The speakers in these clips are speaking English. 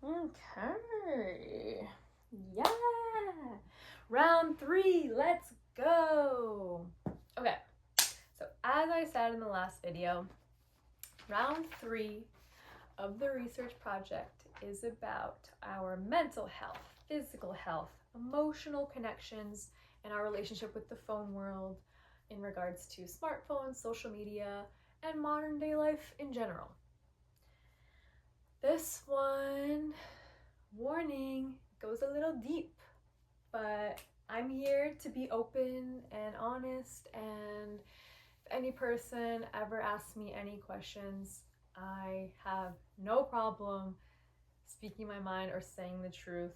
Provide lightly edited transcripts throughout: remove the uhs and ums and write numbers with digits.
Okay. Yeah. Round 3. Let's go. Okay. So as I said in the last video, round 3 of the research project is about our mental health, physical health, emotional connections, and our relationship with the phone world in regards to smartphones, social media, and modern day life in general. This one, warning, goes a little deep, but I'm here to be open and honest, and if any person ever asks me any questions, I have no problem speaking my mind or saying the truth.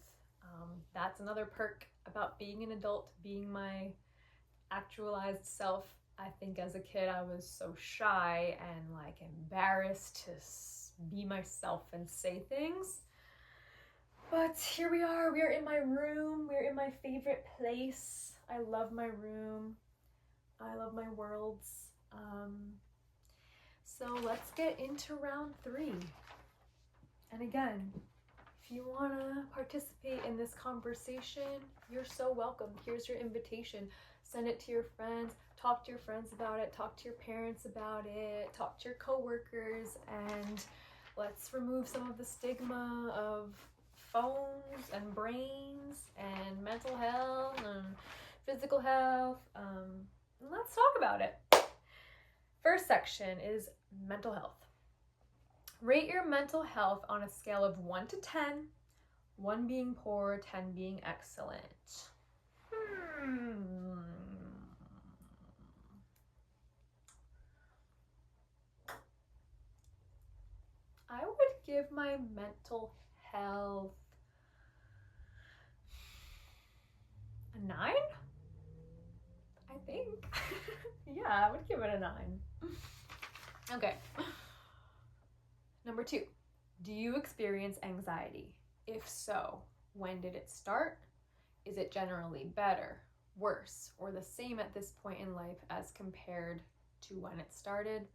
That's another perk about being an adult, being my actualized self. I think as a kid I was so shy and like embarrassed to be myself and say things. But here we are in my room, we're in my favorite place. I love my room. I love my worlds. So let's get into round 3. And again, if you want to participate in this conversation, you're so welcome. Here's your invitation. Send it to your friends. Talk to your friends about it. Talk to your parents about it. Talk to your coworkers. And let's remove some of the stigma of phones and brains and mental health and physical health. Let's talk about it. First section is mental health. Rate your mental health on a scale of 1 to 10, 1 being poor, 10 being excellent. I would give my mental health a 9, I think. Yeah, I would give it a 9. Okay. Number 2, do you experience anxiety? If so, when did it start? Is it generally better, worse, or the same at this point in life as compared to when it started?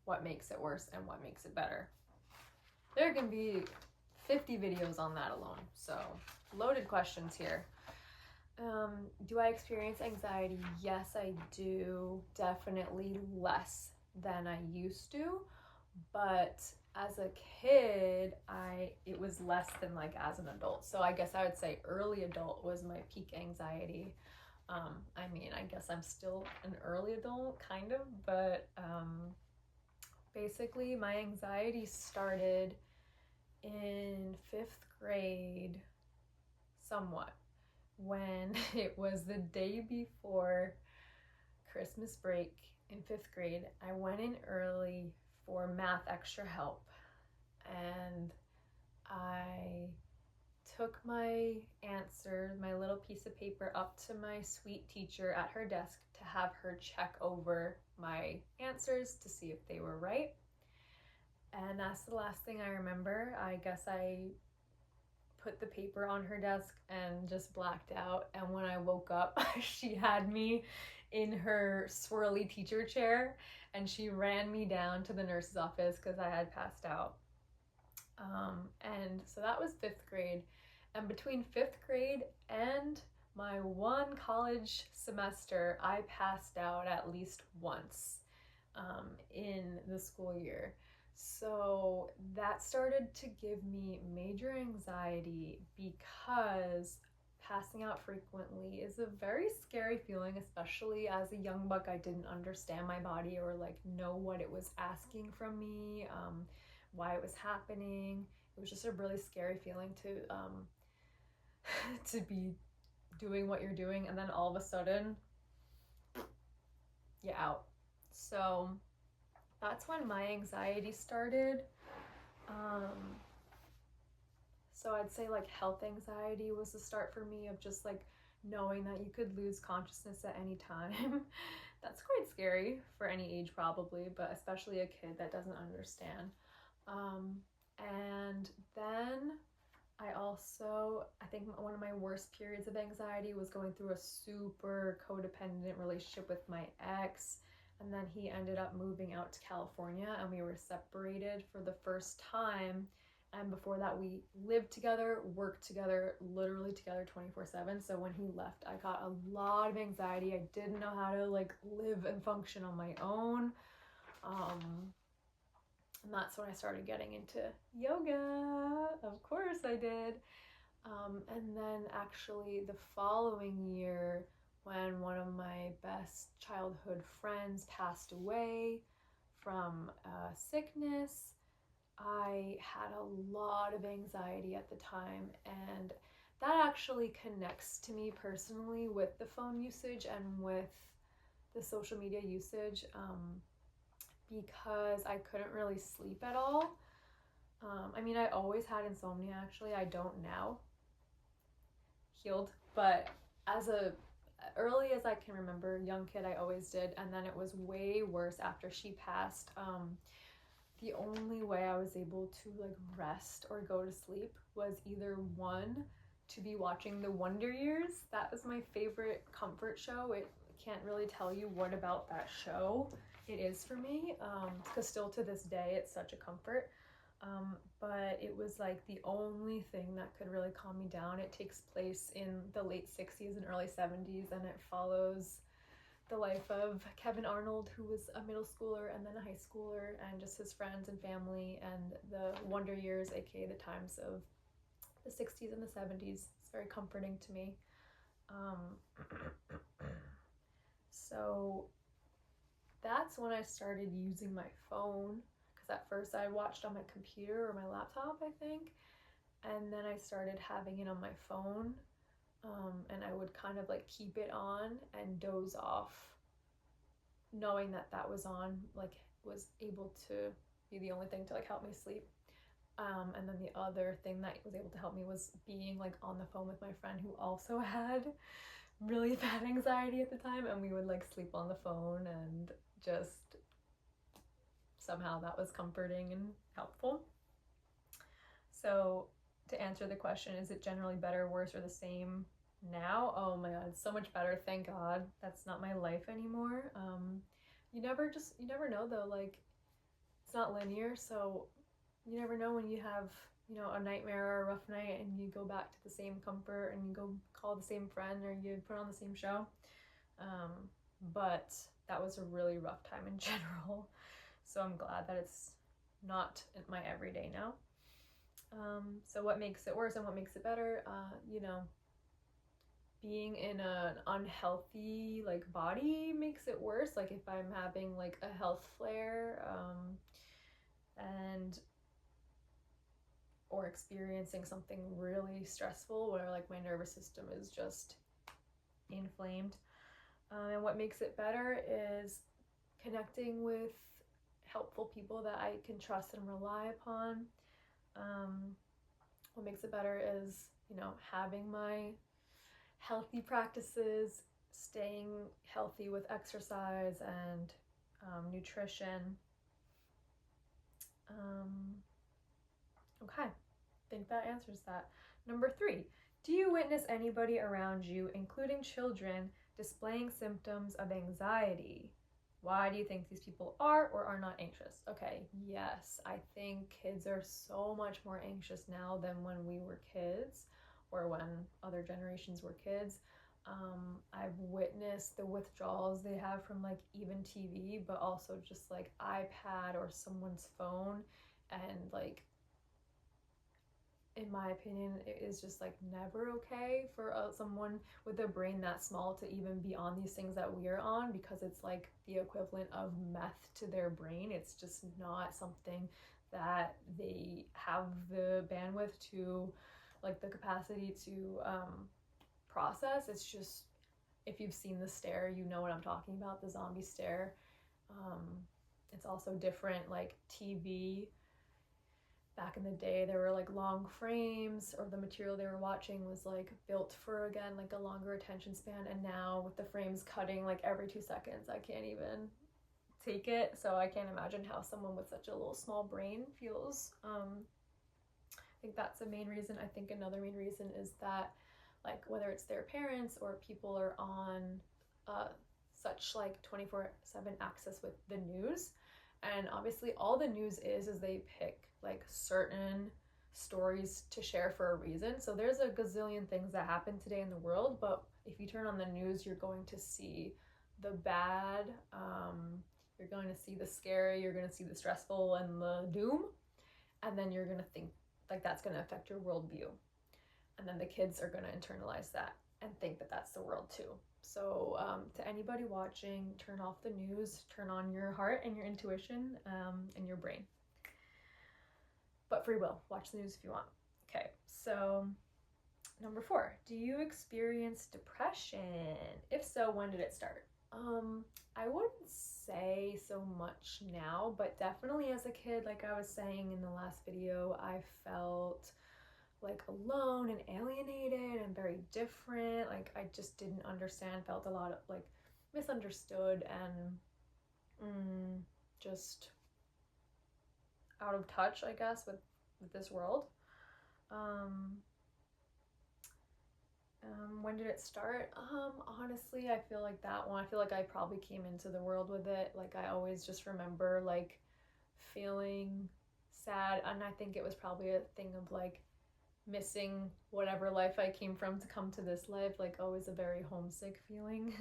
What makes it worse and what makes it better? There can be 50 videos on that alone, so loaded questions here. Do I experience anxiety? Yes, I do. Definitely less than I used to, but as a kid, it was less than like as an adult. So I guess I would say early adult was my peak anxiety. I mean, I guess I'm still an early adult, kind of, but basically my anxiety started in 5th grade, somewhat, when it was the day before Christmas break in 5th grade. I went in early for math extra help, and I took my answer, my little piece of paper, up to my sweet teacher at her desk to have her check over my answers to see if they were right. And that's the last thing I remember. I guess I put the paper on her desk and just blacked out. And when I woke up, she had me in her swirly teacher chair, and she ran me down to the nurse's office because I had passed out. And so that was 5th grade. And between 5th grade and my one college semester, I passed out at least once in the school year. So that started to give me major anxiety because passing out frequently is a very scary feeling, especially as a young buck. I didn't understand my body or like know what it was asking from me, why it was happening. It was just a really scary feeling to be doing what you're doing and then all of a sudden you're out. So that's when my anxiety started. So I'd say like health anxiety was the start for me, of just like knowing that you could lose consciousness at any time. That's quite scary for any age probably, but especially a kid that doesn't understand. And then I think one of my worst periods of anxiety was going through a super codependent relationship with my ex. And then he ended up moving out to California and we were separated for the first time And before that, we lived together, worked together, literally together 24/7. So when he left, I got a lot of anxiety. I didn't know how to like live and function on my own. And that's when I started getting into yoga. Of course I did. And then actually the following year, when one of my best childhood friends passed away from sickness, I had a lot of anxiety at the time, and that actually connects to me personally with the phone usage and with the social media usage, because I couldn't really sleep at all. I mean, I always had insomnia, actually. I don't now. Healed, but as early as I can remember, young kid, I always did, and then it was way worse after she passed. The only way I was able to like rest or go to sleep was either one, to be watching The Wonder Years. That was my favorite comfort show. It can't really tell you what about that show it is for me, because still to this day it's such a comfort. But it was like the only thing that could really calm me down. It takes place in the late 60s and early 70s, and it follows the life of Kevin Arnold, who was a middle schooler and then a high schooler, and just his friends and family, and the Wonder Years, aka the times of the 60s and the 70s. It's very comforting to me. So that's when I started using my phone, because at first I watched on my computer or my laptop, I think, and then I started having it on my phone. And I would kind of like keep it on and doze off, knowing that that was on, like was able to be the only thing to like help me sleep. And then the other thing that was able to help me was being like on the phone with my friend who also had really bad anxiety at the time, and we would like sleep on the phone, and just somehow that was comforting and helpful. So to answer the question, is it generally better, worse, or the same now? Oh my god, it's so much better, thank god. That's not my life anymore. You never know though, like it's not linear, so you never know when you have, you know, a nightmare or a rough night and you go back to the same comfort and you go call the same friend or you put on the same show. But that was a really rough time in general, so I'm glad that it's not my everyday now. So what makes it worse and what makes it better? You know, being in an unhealthy like body makes it worse. Like if I'm having like a health flare, and or experiencing something really stressful where like my nervous system is just inflamed. And what makes it better is connecting with helpful people that I can trust and rely upon. What makes it better is, you know, having my healthy practices, staying healthy with exercise and nutrition. Okay, I think that answers that. Number 3, do you witness anybody around you, including children, displaying symptoms of anxiety? Why do you think these people are or are not anxious? Okay, yes, I think kids are so much more anxious now than when we were kids or when other generations were kids. I've witnessed the withdrawals they have from like even TV, but also just like iPad or someone's phone, and like in my opinion, it is just like never okay for someone with a brain that small to even be on these things that we are on, because it's like the equivalent of meth to their brain. It's just not something that they have the bandwidth to, like the capacity to process. It's just, if you've seen The Stare, you know what I'm talking about, the zombie stare. It's also different, like TV. Back in the day, there were like long frames, or the material they were watching was like built for, again, like a longer attention span, and now with the frames cutting like every 2 seconds, I can't even take it. So I can't imagine how someone with such a little small brain feels. I think that's the main reason. I think another main reason is that, like, whether it's their parents or people are on such like 24/7 access with the news, and obviously all the news is they pick like certain stories to share for a reason. So there's a gazillion things that happen today in the world, but if you turn on the news, you're going to see the bad, you're going to see the scary, you're going to see the stressful and the doom, and then you're going to think like that's going to affect your worldview. And then the kids are going to internalize that and think that that's the world too. So to anybody watching, turn off the news, turn on your heart and your intuition and your brain. But free will, watch the news if you want. Okay, so number 4, do you experience depression? If so, when did it start? I wouldn't say so much now, but definitely as a kid, like I was saying in the last video, I felt like alone and alienated and very different. Like I just didn't understand, felt a lot of like misunderstood and just out of touch, I guess, with this world. When did it start? Honestly, I feel like that one, I feel like I probably came into the world with it. Like I always just remember like feeling sad, and I think it was probably a thing of like missing whatever life I came from to come to this life, like always a very homesick feeling.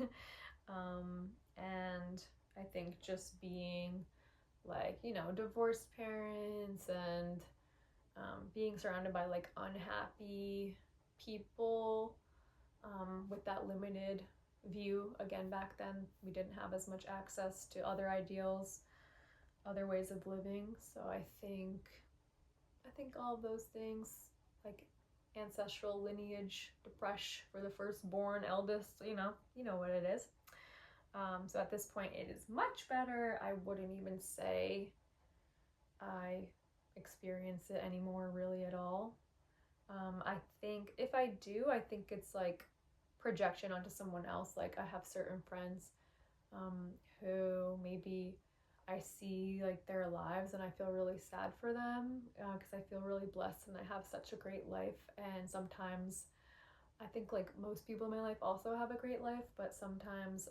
And I think just being like, you know, divorced parents and being surrounded by like unhappy people with that limited view. Again, back then we didn't have as much access to other ideals, other ways of living. So I think all of those things, like ancestral lineage, depression for the firstborn, eldest, you know what it is. So at this point it is much better. I wouldn't even say I experience it anymore really at all. I think if I do, I think it's like projection onto someone else. Like I have certain friends who maybe I see like their lives and I feel really sad for them because I feel really blessed and I have such a great life. And sometimes I think like most people in my life also have a great life, but sometimes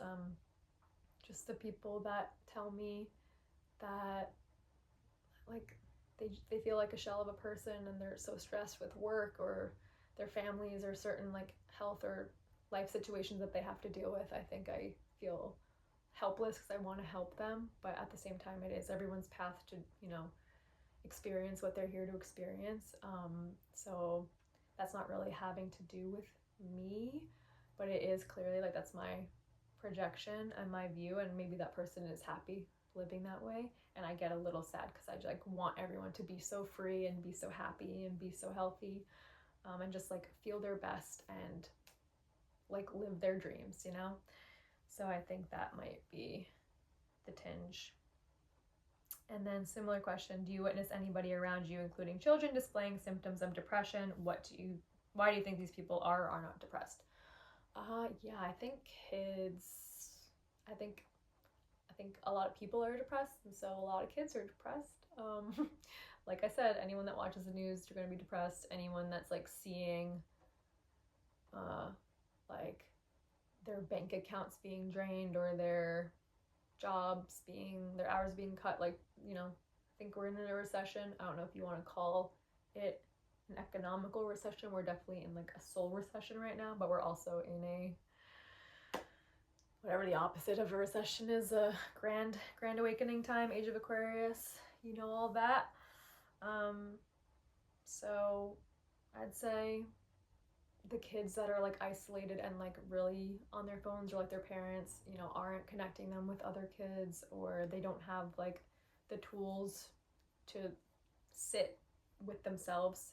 just the people that tell me that like they feel like a shell of a person and they're so stressed with work or their families or certain like health or life situations that they have to deal with. I think I feel helpless because I want to help them, but at the same time it is everyone's path to, you know, experience what they're here to experience. So that's not really having to do with me, but it is clearly like that's my projection and my view, and maybe that person is happy living that way, and I get a little sad because I like want everyone to be so free and be so happy and be so healthy, and just like feel their best and like live their dreams, you know. So I think that might be the tinge. And then similar question, do you witness anybody around you, including children, displaying symptoms of depression? Why do you think these people are not depressed? Yeah, I think kids, I think a lot of people are depressed, and so a lot of kids are depressed. Like I said, anyone that watches the news, you're going to be depressed. Anyone that's like seeing like their bank accounts being drained or their jobs their hours being cut, like, you know, I think we're in a recession. I don't know if you want to call it an economical recession. We're definitely in like a soul recession right now, but we're also in a, whatever the opposite of a recession is, a grand awakening time, age of Aquarius, you know, all that. So I'd say the kids that are like isolated and like really on their phones, or like their parents, you know, aren't connecting them with other kids, or they don't have like the tools to sit with themselves,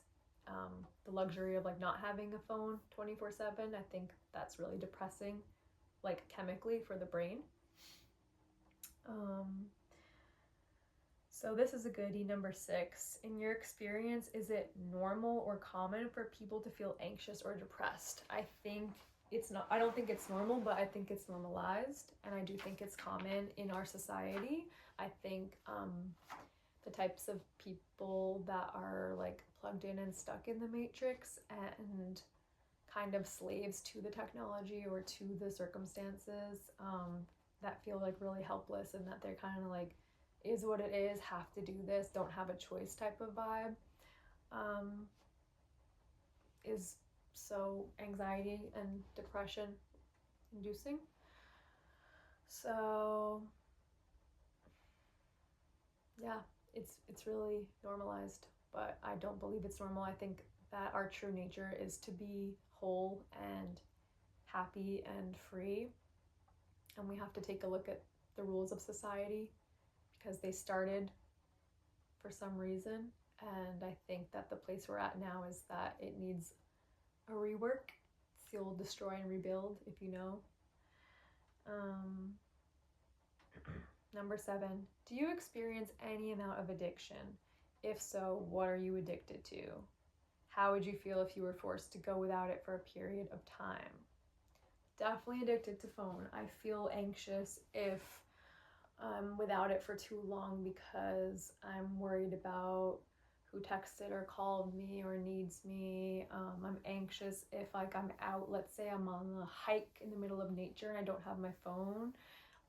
the luxury of like not having a phone 24/7. I think that's really depressing, like chemically for the brain. So this is a goodie, number 6. In your experience, is it normal or common for people to feel anxious or depressed? I think it's not. I don't think it's normal, but I think it's normalized, and I do think it's common in our society. I think the types of people that are like plugged in and stuck in the matrix and kind of slaves to the technology or to the circumstances, that feel like really helpless, and that they're kind of like, is what it is, have to do this, don't have a choice type of vibe. is so anxiety and depression inducing. So yeah, it's really normalized, but I don't believe it's normal. I think that our true nature is to be whole and happy and free, and we have to take a look at the rules of society because they started for some reason, and I think that the place we're at now is that it needs a rework. It's the old destroy and rebuild, if you know. Number 7, do you experience any amount of addiction? If so, what are you addicted to? How would you feel if you were forced to go without it for a period of time? Definitely addicted to phone. I feel anxious if I'm without it for too long because I'm worried about who texted or called me or needs me. I'm anxious if I'm out, let's say I'm on a hike in the middle of nature and I don't have my phone.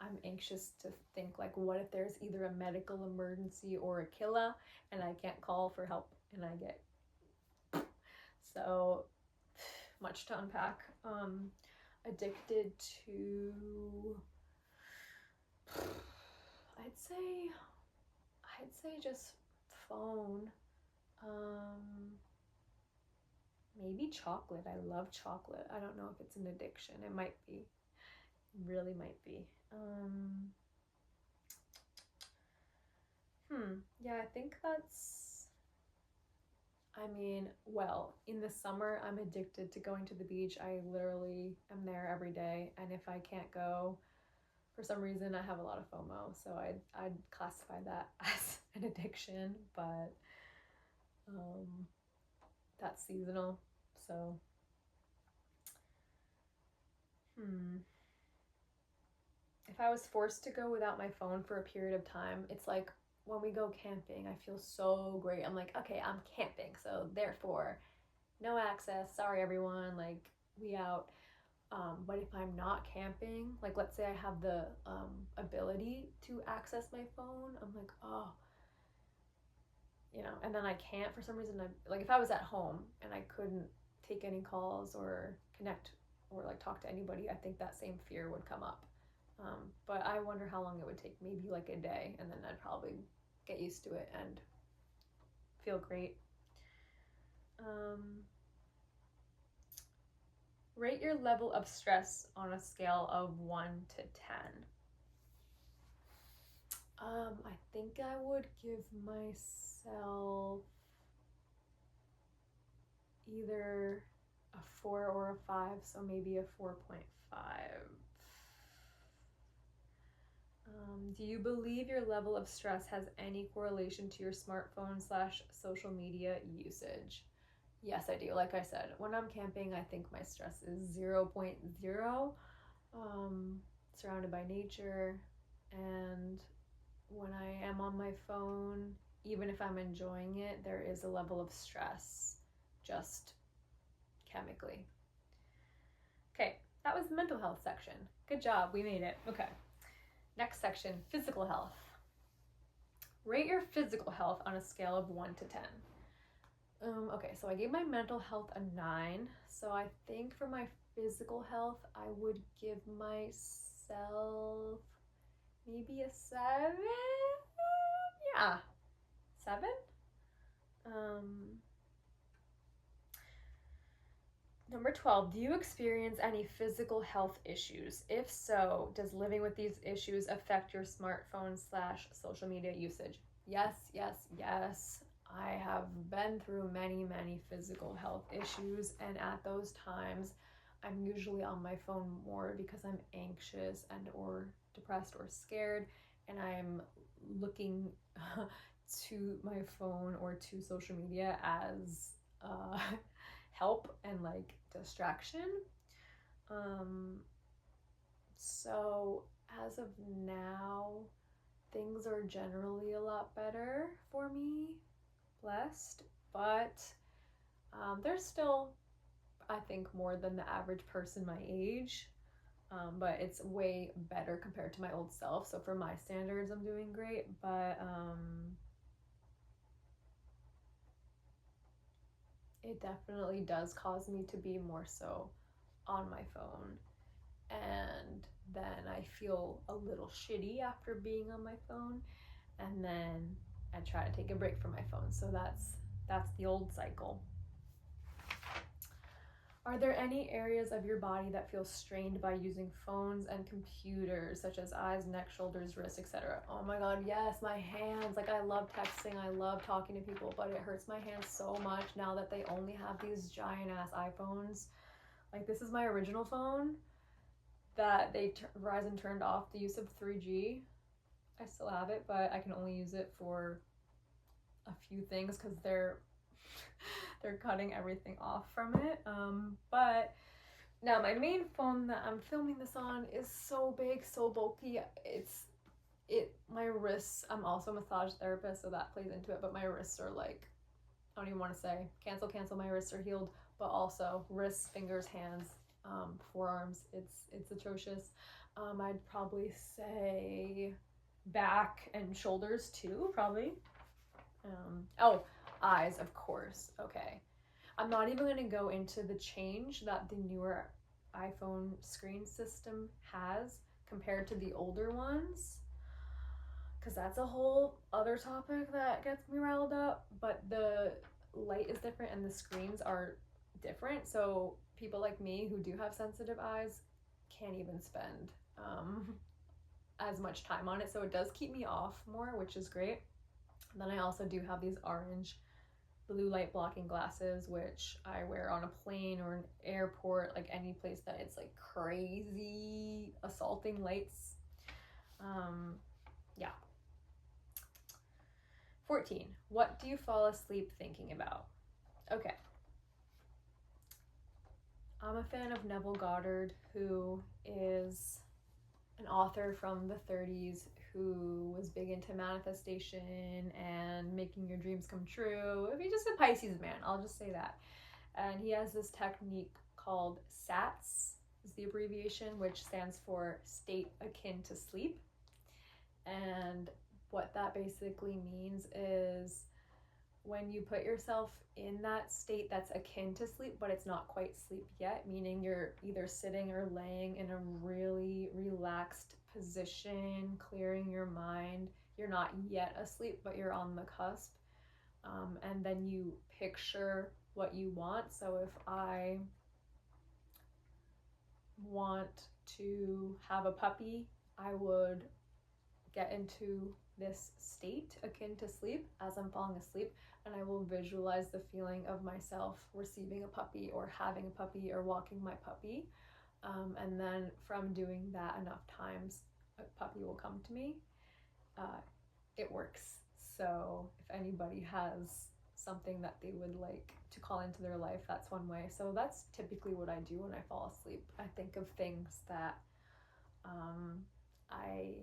I'm anxious to think, like, what if there's either a medical emergency or a killer and I can't call for help and I get so much to unpack. Addicted to, I'd say just phone. Maybe chocolate. I love chocolate. I don't know if it's an addiction. It might be. It really might be. Yeah, I think that's, well, in the summer, I'm addicted to going to the beach. I literally am there every day, and if I can't go, for some reason, I have a lot of FOMO, so I'd classify that as an addiction, but that's seasonal, so if I was forced to go without my phone for a period of time, it's like when we go camping, I feel so great. I'm like, okay, I'm camping, so therefore, no access. Sorry, everyone. Like, we out. But if I'm not camping, like let's say I have the ability to access my phone, I'm like, oh, and then I can't for some reason. Like if I was at home and I couldn't take any calls or connect or like talk to anybody, I think that same fear would come up. But I wonder how long it would take, maybe like a day, and then I'd probably get used to it and feel great. Rate your level of stress on a scale of 1 to 10. I think I would give myself either a 4 or a 5, so maybe a 4.5. Do you believe your level of stress has any correlation to your smartphone/social media usage? Yes, I do. Like I said, when I'm camping, I think my stress is 0.0, surrounded by nature. And when I am on my phone, even if I'm enjoying it, there is a level of stress, just chemically. Okay, that was the mental health section. Good job, we made it. Okay, next section, physical health. Rate your physical health on a scale of 1 to 10. Okay, so I gave my mental health a 9. So I think for my physical health, I would give myself maybe a 7. Yeah, 7. Number 12, do you experience any physical health issues? If so, does living with these issues affect your smartphone/social media usage? Yes, yes, yes. I have been through many, many physical health issues, and at those times, I'm usually on my phone more because I'm anxious and or depressed or scared, and I'm looking to my phone or to social media as help and like distraction. So as of now, things are generally a lot better for me, blessed, but there's still, I think, more than the average person my age, but it's way better compared to my old self. So for my standards, I'm doing great, but it definitely does cause me to be more so on my phone. And then I feel a little shitty after being on my phone. And then I try to take a break from my phone. So that's the old cycle. Are there any areas of your body that feel strained by using phones and computers, such as eyes, neck, shoulders, wrists, etc.? Oh my god, yes, my hands. Like, I love texting, I love talking to people, but it hurts my hands so much now that they only have these giant ass iPhones. Like, this is my original phone that Verizon turned off the use of 3G. I still have it, but I can only use it for a few things because they're cutting everything off from it. But now my main phone that I'm filming this on is so big, so bulky. My wrists, I'm also a massage therapist, so that plays into it, but my wrists are like, I don't even want to say, cancel, my wrists are healed, but also wrists, fingers, hands, forearms, it's atrocious. I'd probably say back and shoulders too, probably. Eyes, of course. Okay. I'm not even going to go into the change that the newer iPhone screen system has compared to the older ones, because that's a whole other topic that gets me riled up. But the light is different and the screens are different. So people like me who do have sensitive eyes can't even spend as much time on it. So it does keep me off more, which is great. And then I also do have these orange blue light blocking glasses, which I wear on a plane or an airport, like any place that it's like crazy assaulting lights. Yeah. 14. What do you fall asleep thinking about? Okay. I'm a fan of Neville Goddard, who is an author from the 30s who was big into manifestation and making your dreams come true. He's just a Pisces man, I'll just say that. And he has this technique called SATS, is the abbreviation, which stands for state akin to sleep. And what that basically means is when you put yourself in that state that's akin to sleep, but it's not quite sleep yet, meaning you're either sitting or laying in a really relaxed position, clearing your mind. You're not yet asleep, but you're on the cusp. And then you picture what you want. So if I want to have a puppy, I would get into this state akin to sleep as I'm falling asleep, and I will visualize the feeling of myself receiving a puppy or having a puppy or walking my puppy. And then from doing that enough times, a puppy will come to me. It works. So if anybody has something that they would like to call into their life, that's one way. So that's typically what I do when I fall asleep. I think of things that I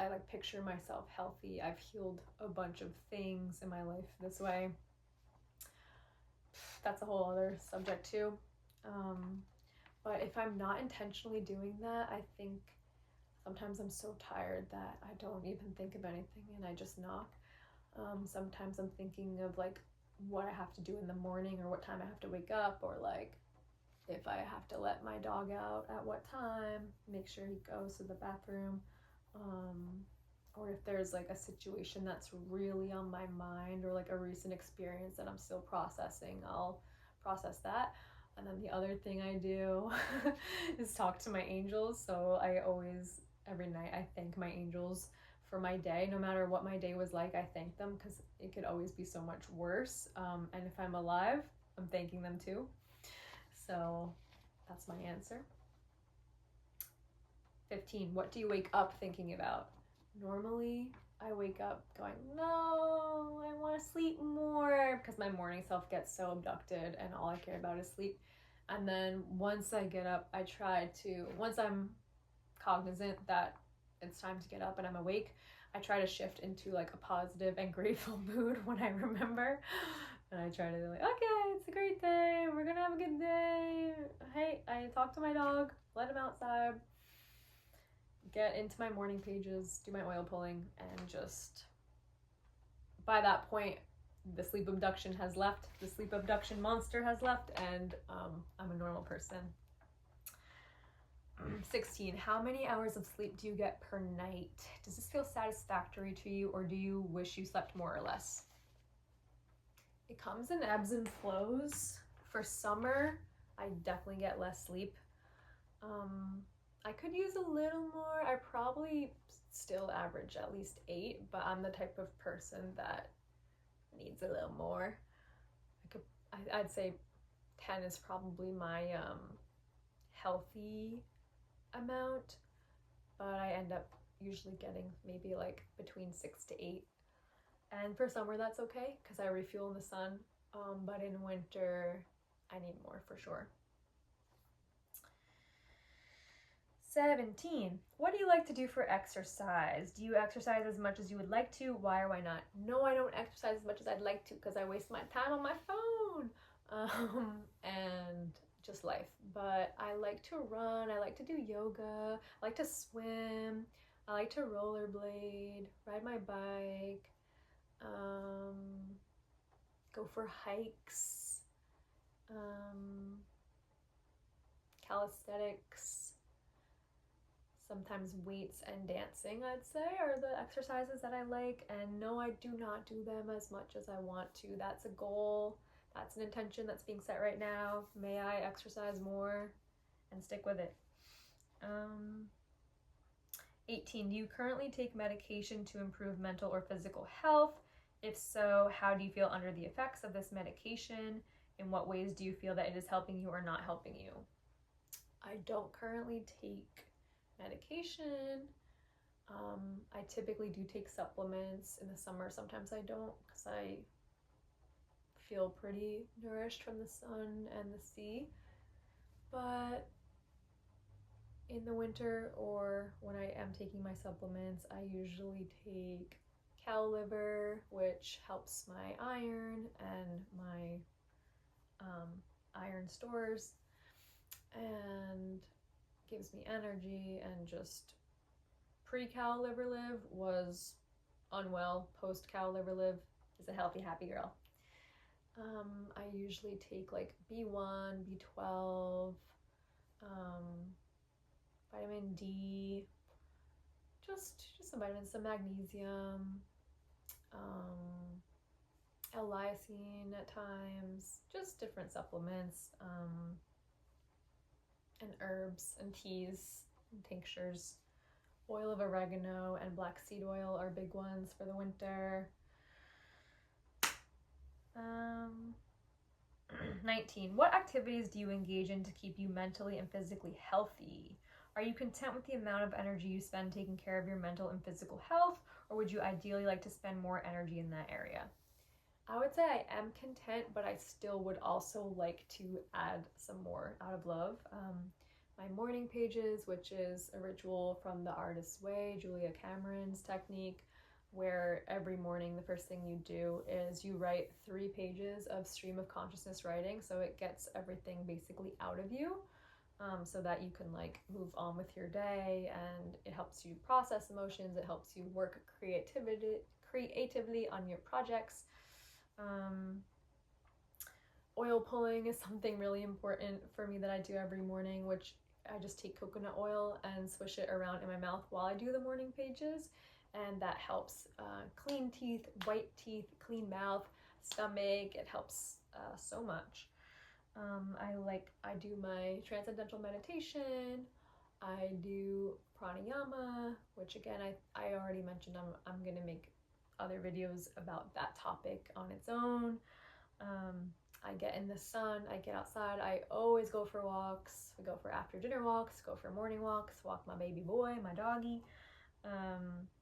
like picture myself healthy. I've healed a bunch of things in my life this way. That's a whole other subject too. But if I'm not intentionally doing that, I think sometimes I'm so tired that I don't even think of anything and I just knock. Sometimes I'm thinking of like what I have to do in the morning or what time I have to wake up, or like if I have to let my dog out at what time, make sure he goes to the bathroom. Or if there's like a situation that's really on my mind, or like a recent experience that I'm still processing, I'll process that. And then the other thing I do is talk to my angels. So I always, every night, I thank my angels for my day. No matter what my day was like, I thank them because it could always be so much worse. And if I'm alive, I'm thanking them too. So that's my answer. 15. What do you wake up thinking about? Normally, I wake up going, no, I want to sleep more, because my morning self gets so abducted and all I care about is sleep. And then once I get up, once I'm cognizant that it's time to get up and I'm awake, I try to shift into like a positive and grateful mood when I remember. And I try to be like, okay, it's a great day. We're going to have a good day. Hey, I talked to my dog, let him outside, get into my morning pages, do my oil pulling, and just by that point, the sleep abduction has left, the sleep abduction monster has left, and I'm a normal person. 16, how many hours of sleep do you get per night? Does this feel satisfactory to you, or do you wish you slept more or less? It comes in ebbs and flows. For summer, I definitely get less sleep. I could use a little more. I probably still average at least 8, but I'm the type of person that needs a little more. I'd say 10 is probably my healthy amount, but I end up usually getting maybe like between 6 to 8. And for summer, that's okay because I refuel in the sun. But in winter, I need more for sure. 17, what do you like to do for exercise? Do you exercise as much as you would like to? Why or why not? No, I don't exercise as much as I'd like to because I waste my time on my phone. And just life. But I like to run, I like to do yoga, I like to swim, I like to rollerblade, ride my bike, go for hikes, calisthenics, sometimes weights and dancing, I'd say, are the exercises that I like. And no, I do not do them as much as I want to. That's a goal. That's an intention that's being set right now. May I exercise more and stick with it. 18, do you currently take medication to improve mental or physical health? If so, how do you feel under the effects of this medication? In what ways do you feel that it is helping you or not helping you? I don't currently take medication. I typically do take supplements in the summer. Sometimes I don't because I feel pretty nourished from the sun and the sea. But in the winter or when I am taking my supplements, I usually take cow liver, which helps my iron and my iron stores and gives me energy. And just pre-cow liver live was unwell. Post-cow liver live is a healthy, happy girl. I usually take like B1, B12, vitamin D, just some vitamins, some magnesium, L-lysine at times, just different supplements, and herbs and teas and tinctures. Oil of oregano and black seed oil are big ones for the winter. 19, what activities do you engage in to keep you mentally and physically healthy? Are you content with the amount of energy you spend taking care of your mental and physical health, or would you ideally like to spend more energy in that area? I would say I am content, but I still would also like to add some more out of love. My morning pages, which is a ritual from the Artist's Way, Julia Cameron's technique, where every morning the first thing you do is you write 3 pages of stream of consciousness writing, so it gets everything basically out of you, so that you can like move on with your day, and it helps you process emotions, it helps you work creatively on your projects. Oil pulling is something really important for me that I do every morning, which I just take coconut oil and swish it around in my mouth while I do the morning pages. And that helps clean teeth, white teeth, clean mouth, stomach. It helps so much. I do my transcendental meditation. I do pranayama, which again, I already mentioned I'm gonna make other videos about that topic on its own. I get in the sun, I get outside, I always go for walks. I go for after dinner walks, go for morning walks, walk my baby boy, my doggy.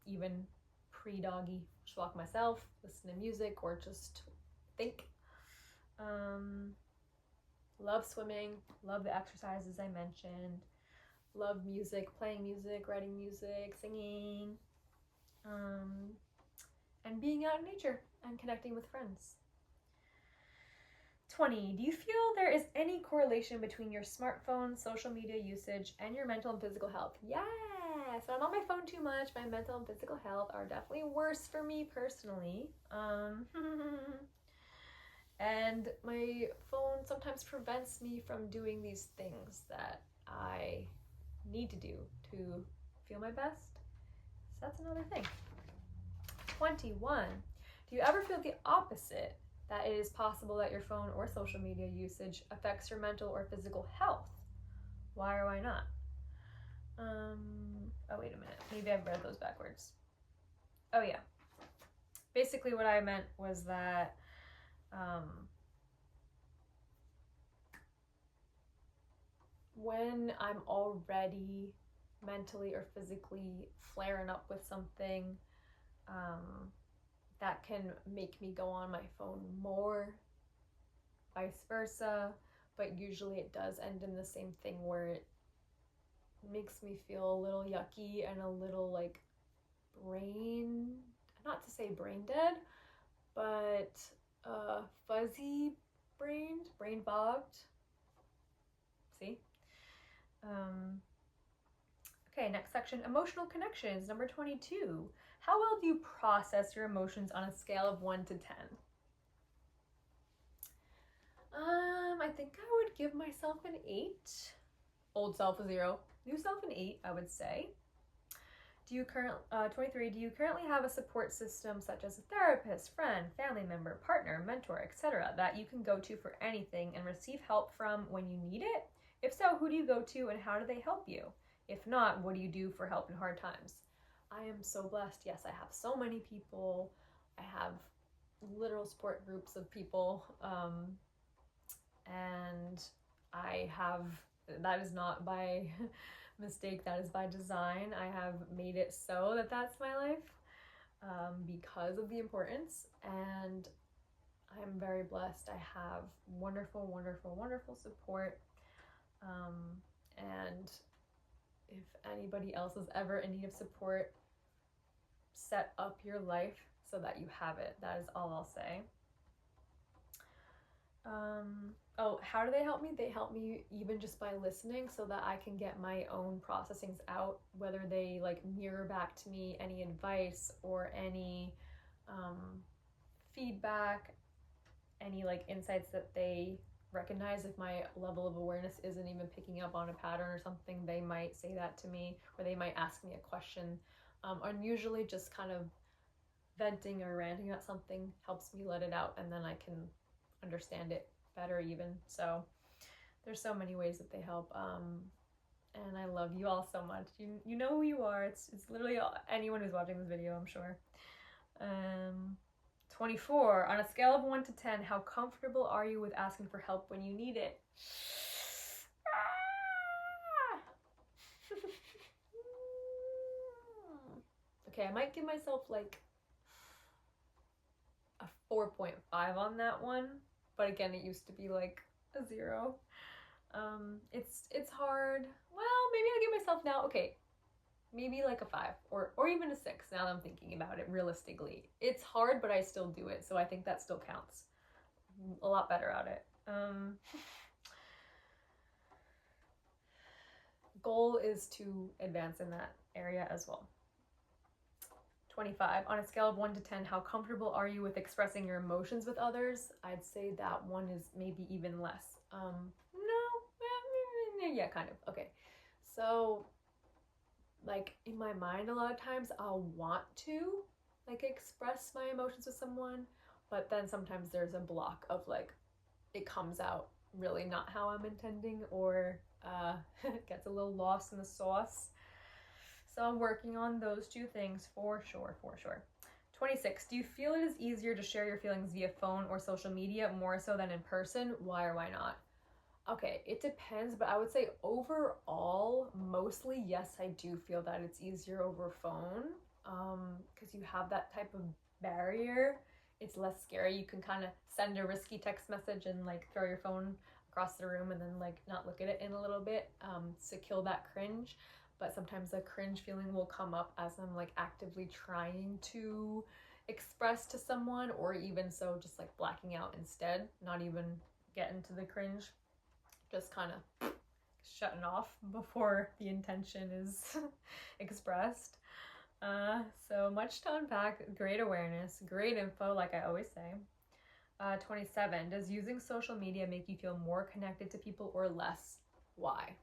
Even pre-doggy, just walk myself, listen to music, or just think. Love swimming, love the exercises I mentioned, love music, playing music, writing music, singing, and being out in nature and connecting with friends. 20, do you feel there is any correlation between your smartphone, social media usage, and your mental and physical health? Yes! I spend on my phone too much. My mental and physical health are definitely worse for me personally. And my phone sometimes prevents me from doing these things that I need to do to feel my best. So that's another thing. 21. Do you ever feel the opposite, that it is possible that your phone or social media usage affects your mental or physical health? Why or why not? Oh, wait a minute. Maybe I've read those backwards. Oh, yeah. Basically, what I meant was that when I'm already mentally or physically flaring up with something, that can make me go on my phone more, vice versa, but usually it does end in the same thing where it makes me feel a little yucky and a little like not to say brain dead, but fuzzy brain bogged. See? Okay, next section, emotional connections, number 22. How well do you process your emotions on a scale of 1 to 10? I think I would give myself an 8. Old self a 0. New self an 8, I would say. 23, do you currently have a support system such as a therapist, friend, family member, partner, mentor, etc. that you can go to for anything and receive help from when you need it? If so, who do you go to and how do they help you? If not, what do you do for help in hard times? I am so blessed. Yes, I have so many people. I have literal support groups of people. And that is not by mistake, that is by design. I have made it so that that's my life because of the importance, and I'm very blessed. I have wonderful, wonderful, wonderful support, and if anybody else is ever in need of support, set up your life so that you have it. That is all I'll say. How do they help me? They help me even just by listening so that I can get my own processings out, whether they like mirror back to me any advice or any feedback, any like insights that they recognize. If my level of awareness isn't even picking up on a pattern or something, they might say that to me, or they might ask me a question. And usually just kind of venting or ranting about something helps me let it out, and then I can understand it better even. So there's so many ways that they help, and I love you all so much. You know who you are. It's literally anyone who's watching this video, I'm sure. 24, on a scale of 1 to 10, how comfortable are you with asking for help when you need it? Okay, I might give myself like a 4.5 on that one, but again, it used to be like a 0. It's hard. Well, maybe I'll give myself now, okay, maybe like a 5 or even a 6 now that I'm thinking about it realistically. It's hard, but I still do it, so I think that still counts. A lot better at it. Goal is to advance in that area as well. 25, on a scale of 1 to 10, how comfortable are you with expressing your emotions with others? I'd say that one is maybe even less. Yeah, kind of. Okay, so like in my mind, a lot of times I'll want to like express my emotions with someone, but then sometimes there's a block of like it comes out really not how I'm intending, or gets a little lost in the sauce. So I'm working on those 2 things for sure. 26, do you feel it is easier to share your feelings via phone or social media more so than in person? Why or why not? Okay, it depends, but I would say overall, mostly, yes, I do feel that it's easier over phone, because you have that type of barrier. It's less scary. You can kind of send a risky text message and like throw your phone across the room and then like not look at it in a little bit to kill that cringe. But sometimes the cringe feeling will come up as I'm like actively trying to express to someone, or even so just like blacking out instead, not even getting to the cringe. Just kind of shutting off before the intention is expressed. So much to unpack. Great awareness, great info, like I always say. 27, does using social media make you feel more connected to people or less? Why?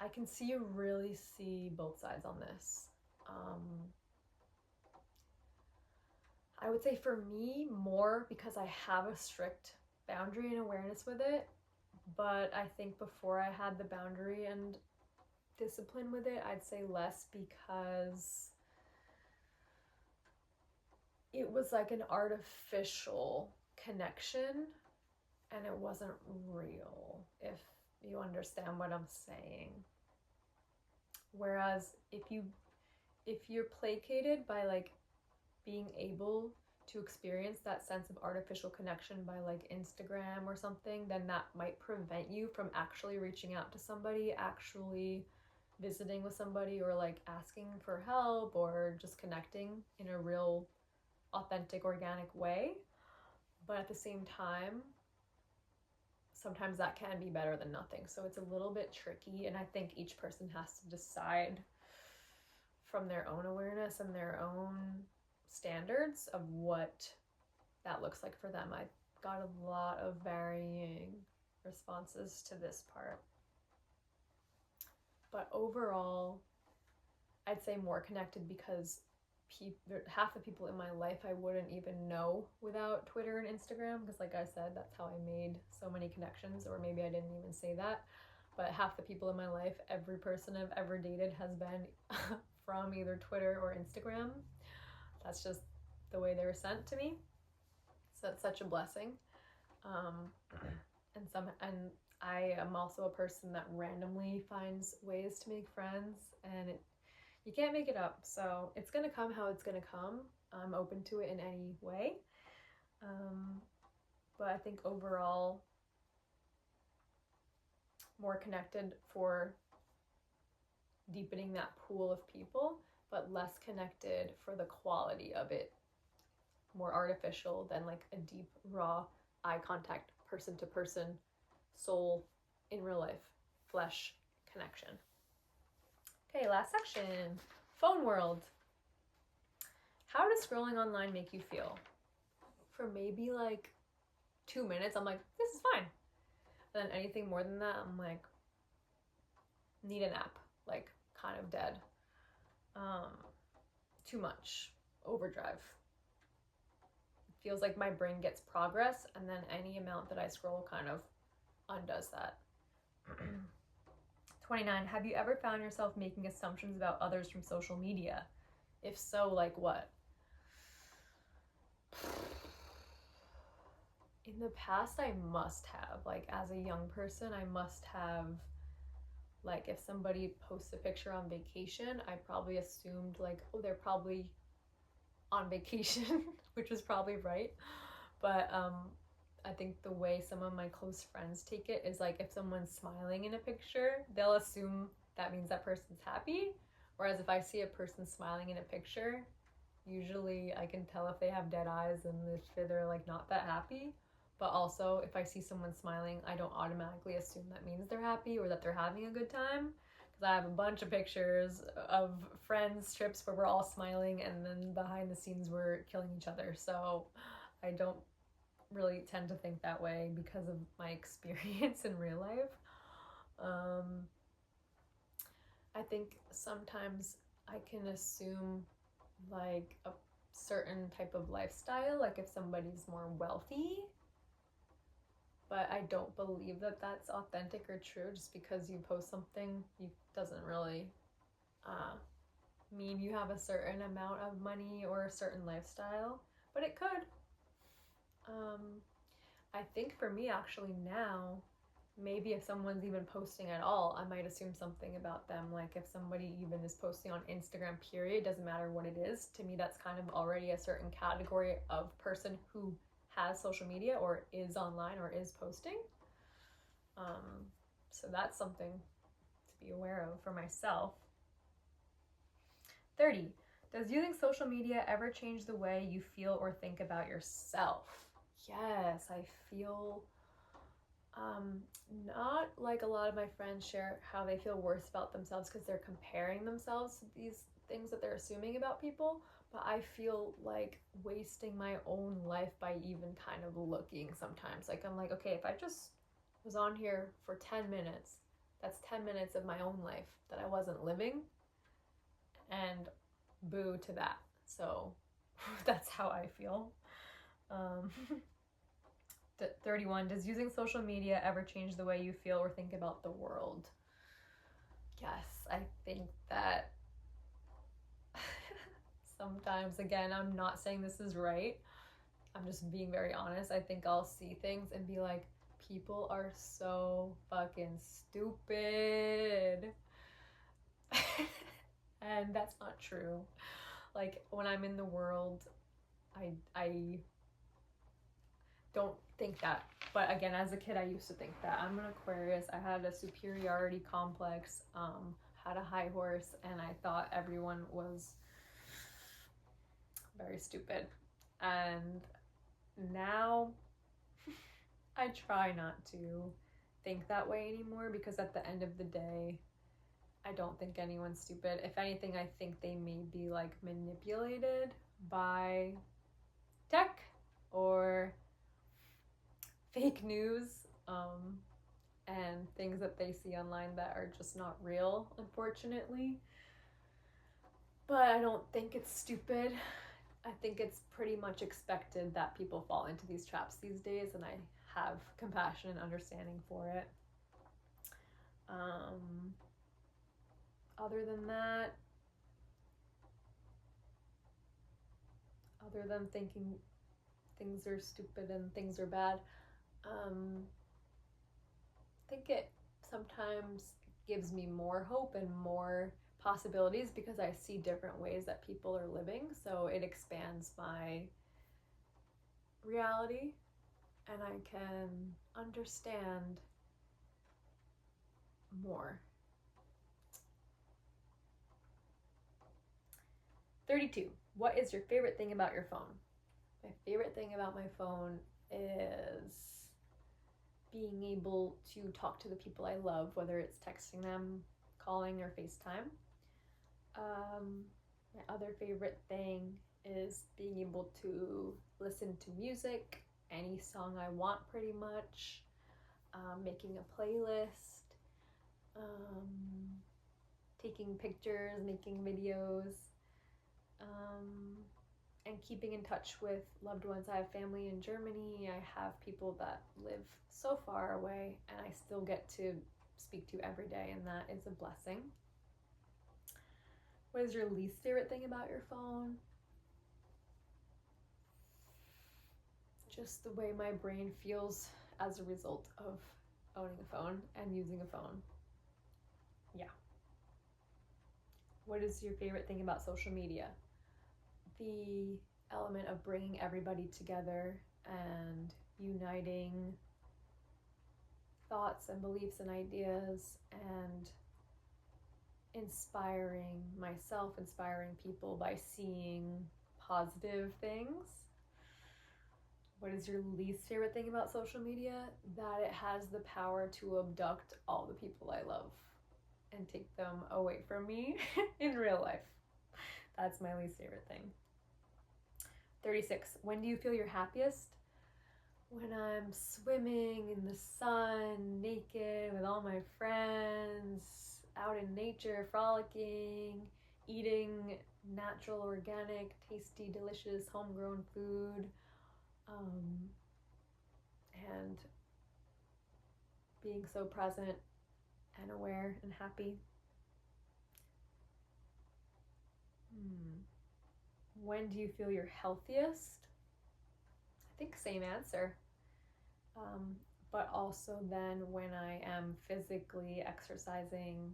I can really see both sides on this. I would say for me, more because I have a strict boundary and awareness with it. But I think before I had the boundary and discipline with it, I'd say less because it was like an artificial connection and it wasn't real, if you understand what I'm saying. Whereas if you're placated by like being able to experience that sense of artificial connection by like Instagram or something, then that might prevent you from actually reaching out to somebody, actually visiting with somebody, or like asking for help, or just connecting in a real authentic, organic way. But at the same time, sometimes that can be better than nothing. So it's a little bit tricky, and I think each person has to decide from their own awareness and their own standards of what that looks like for them. I got a lot of varying responses to this part. But overall, I'd say more connected because half the people in my life I wouldn't even know without Twitter and Instagram, because like I said, that's how I made so many connections, or maybe I didn't even say that, but half the people in my life, every person I've ever dated has been from either Twitter or Instagram. That's just the way they were sent to me. So it's such a blessing. And I am also a person that randomly finds ways to make friends, and you can't make it up. So it's gonna come how it's gonna come. I'm open to it in any way. But I think overall, more connected for deepening that pool of people, but less connected for the quality of it. More artificial than like a deep, raw, eye contact, person to person, soul in real life, flesh connection. Okay, last section, phone world. How does scrolling online make you feel? For maybe like 2 minutes, I'm like, this is fine. And then anything more than that, I'm like, need a nap, like kind of dead. Too much, overdrive. It feels like my brain gets progress, and then any amount that I scroll kind of undoes that. 29, have you ever found yourself making assumptions about others from social media? If so, like what? In the past, I must have. Like as a young person, I must have, like if somebody posts a picture on vacation, I probably assumed like, oh, they're probably on vacation, which was probably right. But I think the way some of my close friends take it is like if someone's smiling in a picture, they'll assume that means that person's happy. Whereas if I see a person smiling in a picture, usually I can tell if they have dead eyes and if they're like not that happy. But also if I see someone smiling, I don't automatically assume that means they're happy or that they're having a good time. Because I have a bunch of pictures of friends' trips where we're all smiling and then behind the scenes we're killing each other. So I don't really tend to think that way because of my experience in real life. I think sometimes I can assume like a certain type of lifestyle, like if somebody's more wealthy, but I don't believe that that's authentic or true. Just because you post something, it doesn't really mean you have a certain amount of money or a certain lifestyle, but it could. I think for me actually now, maybe if someone's even posting at all, I might assume something about them. Like if somebody even is posting on Instagram, period, doesn't matter what it is, to me that's kind of already a certain category of person who has social media or is online or is posting. So that's something to be aware of for myself. 30. Does using social media ever change the way you feel or think about yourself? Yes, I feel Not like a lot of my friends share how they feel worse about themselves because they're comparing themselves to these things that they're assuming about people, but I feel like wasting my own life by even kind of looking sometimes. Like, I'm like, okay, if I just was on here for 10 minutes, that's 10 minutes of my own life that I wasn't living, and boo to that. So that's how I feel. 31, does using social media ever change the way you feel or think about the world? Yes, I think that sometimes, again, I'm not saying this is right. I'm just being very honest. I think I'll see things and be like, people are so fucking stupid. And that's not true. Like, when I'm in the world, I don't think that. But again, as a kid, I used to think that. I'm an Aquarius. I had a superiority complex, had a high horse, and I thought everyone was very stupid. And now I try not to think that way anymore, because at the end of the day, I don't think anyone's stupid. If anything, I think they may be like manipulated by tech or fake news, and things that they see online that are just not real, unfortunately. But I don't think it's stupid. I think it's pretty much expected that people fall into these traps these days, and I have compassion and understanding for it. Other than that, other than thinking things are stupid and things are bad, I think it sometimes gives me more hope and more possibilities because I see different ways that people are living. So it expands my reality, and I can understand more. 32. What is your favorite thing about your phone? My favorite thing about my phone is being able to talk to the people I love, whether it's texting them, calling, or FaceTime. My other favorite thing is being able to listen to music, any song I want pretty much, making a playlist, taking pictures, making videos, and keeping in touch with loved ones. I have family in Germany. I have people that live so far away, and I still get to speak to every day, and that is a blessing. What is your least favorite thing about your phone? Just the way my brain feels as a result of owning a phone and using a phone. Yeah. What is your favorite thing about social media? The element of bringing everybody together and uniting thoughts and beliefs and ideas, and inspiring myself, inspiring people by seeing positive things. What is your least favorite thing about social media? That it has the power to abduct all the people I love and take them away from me in real life. That's my least favorite thing. 36. When do you feel your happiest? When I'm swimming in the sun, naked, with all my friends, out in nature, frolicking, eating natural, organic, tasty, delicious, homegrown food, and being so present and aware and happy. When do you feel your healthiest? I think same answer. But also then when I am physically exercising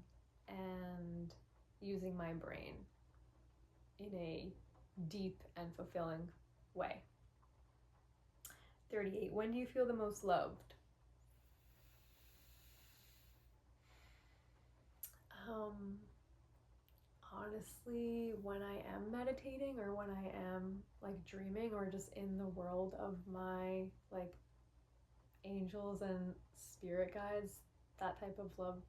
and using my brain in a deep and fulfilling way. 38. When do you feel the most loved? Honestly, when I am meditating, or when I am like dreaming, or just in the world of my like angels and spirit guides, that type of love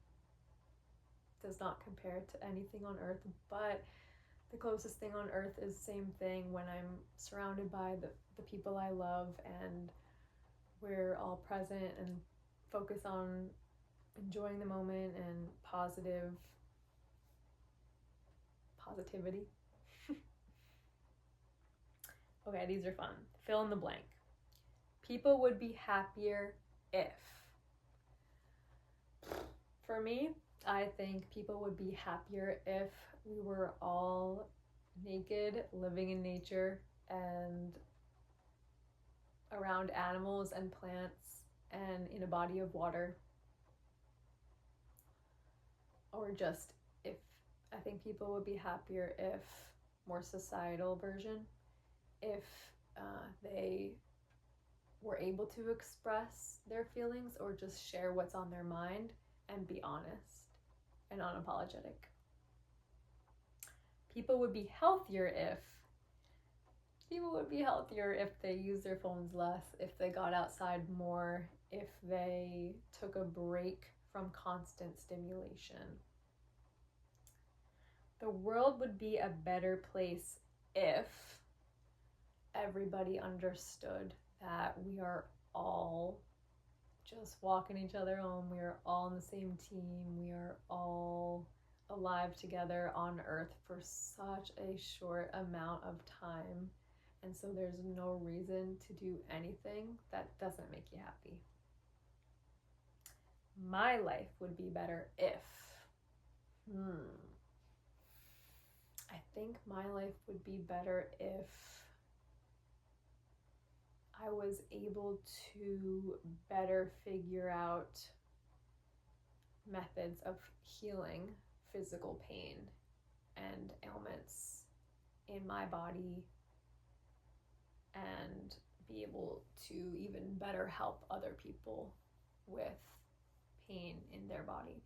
does not compare to anything on earth. But the closest thing on earth is the same thing when I'm surrounded by the people I love, and we're all present and focus on enjoying the moment and positivity. Okay, these are fun. Fill in the blank. People would be happier if. For me, I think people would be happier if we were all naked, living in nature and around animals and plants and in a body of water. Or just if, I think people would be happier if, more societal version, if they were able to express their feelings or just share what's on their mind and be honest and unapologetic. People would be healthier if they used their phones less, if they got outside more, if they took a break from constant stimulation. The world would be a better place if everybody understood that we are all just walking each other home. We are all on the same team. We are all alive together on Earth for such a short amount of time. And so there's no reason to do anything that doesn't make you happy. My life would be better if. I think my life would be better if I was able to better figure out methods of healing physical pain and ailments in my body, and be able to even better help other people with pain in their body.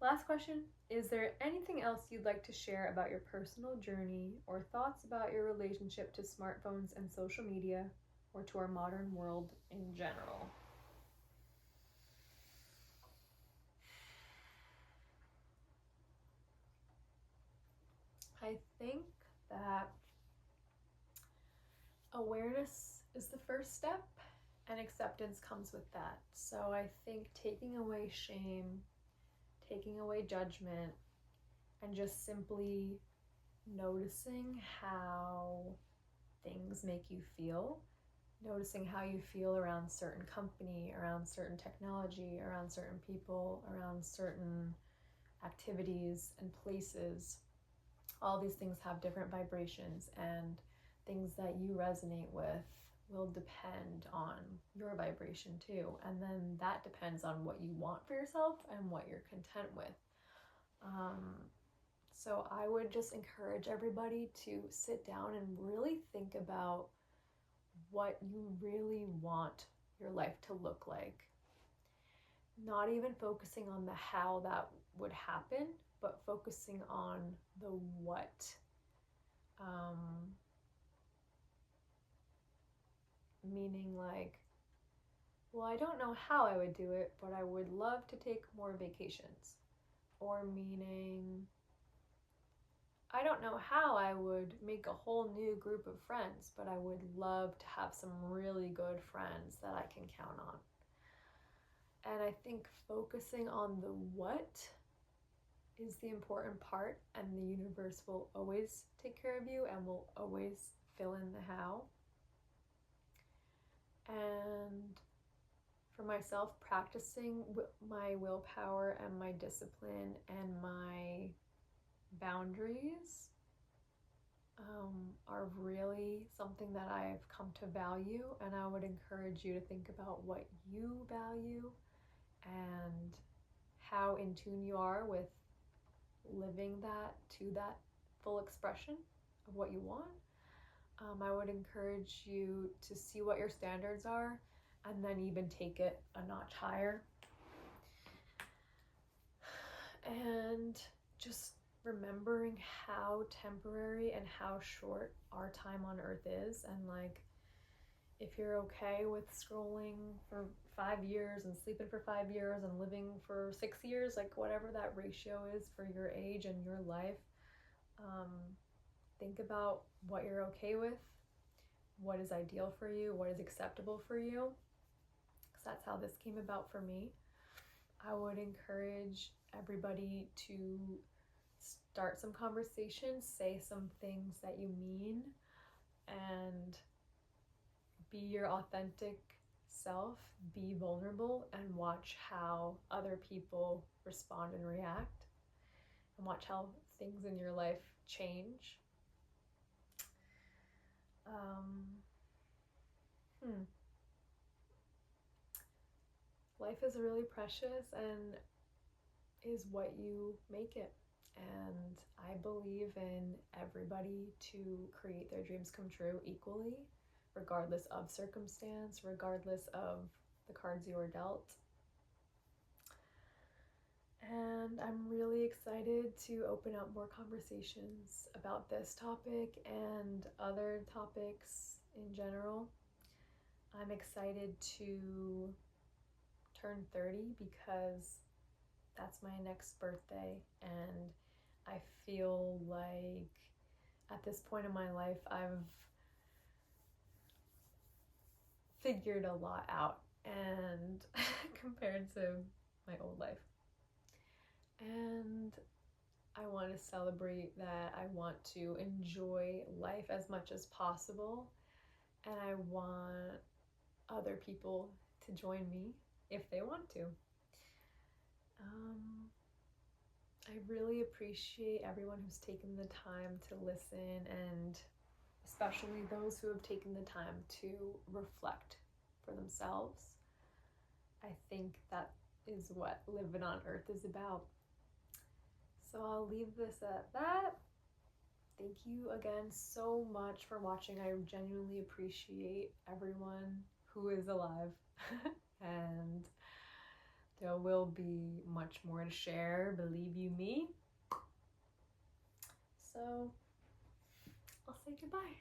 Last question. Is there anything else you'd like to share about your personal journey or thoughts about your relationship to smartphones and social media, or to our modern world in general? I think that awareness is the first step, and acceptance comes with that. So I think taking away shame, taking away judgment, and just simply noticing how things make you feel, noticing how you feel around certain company, around certain technology, around certain people, around certain activities and places. All these things have different vibrations, and things that you resonate with will depend on your vibration too. And then that depends on what you want for yourself and what you're content with. So I would just encourage everybody to sit down and really think about what you really want your life to look like. Not even focusing on the how that would happen, but focusing on the what. Meaning like, well, I don't know how I would do it, but I would love to take more vacations. Or meaning, I don't know how I would make a whole new group of friends, but I would love to have some really good friends that I can count on. And I think focusing on the what is the important part, and the universe will always take care of you and will always fill in the how. And for myself, practicing my willpower and my discipline and my boundaries are really something that I've come to value, and I would encourage you to think about what you value and how in tune you are with living that to that full expression of what you want. I would encourage you to see what your standards are and then even take it a notch higher. And just remembering how temporary and how short our time on earth is, and like, if you're okay with scrolling for 5 years and sleeping for 5 years and living for 6 years, like whatever that ratio is for your age and your life, think about what you're okay with, what is ideal for you, what is acceptable for you, because that's how this came about for me. I would encourage everybody to start some conversations, say some things that you mean, and be your authentic self, be vulnerable, and watch how other people respond and react, and watch how things in your life change. Life is really precious and is what you make it. And I believe in everybody to create their dreams come true equally, regardless of circumstance, regardless of the cards you were dealt. And I'm really excited to open up more conversations about this topic and other topics in general. I'm excited to turn 30 because that's my next birthday, and I feel like at this point in my life I've figured a lot out and compared to my old life. And I want to celebrate that. I want to enjoy life as much as possible, and I want other people to join me if they want to. I really appreciate everyone who's taken the time to listen, and especially those who have taken the time to reflect for themselves. I think that is what living on Earth is about. So I'll leave this at that. Thank you again so much for watching. I genuinely appreciate everyone who is alive. And there will be much more to share, believe you me. So I'll say goodbye.